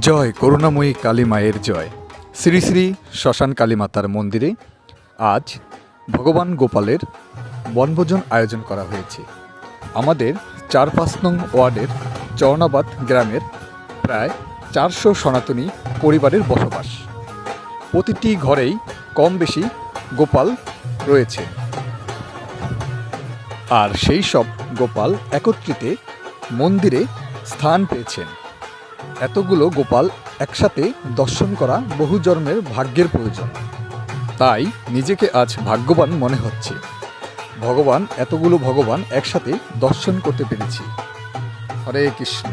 জয় করুণাময়ী কালী মায়ের জয়। শ্রী শ্রী শ্মশান কালী মাতার মন্দিরে আজ ভগবান গোপালের বনভোজন আয়োজন করা হয়েছে। আমাদের ৪-৫ নং ওয়ার্ডের চরণাবাদ গ্রামের প্রায় ৪০০ সনাতনী পরিবারের বসবাস। প্রতিটি ঘরেই কম বেশি গোপাল রয়েছে, আর সেই সব গোপাল একত্রিতে মন্দিরে স্থান পেয়েছেন। এতগুলো গোপাল একসাথে দর্শন করা বহু জন্মের ভাগ্যের প্রয়োজন। তাই নিজেকে আজ ভাগ্যবান মনে হচ্ছে। এতগুলো ভগবান একসাথে দর্শন করতে পেরেছি। হরে কৃষ্ণ।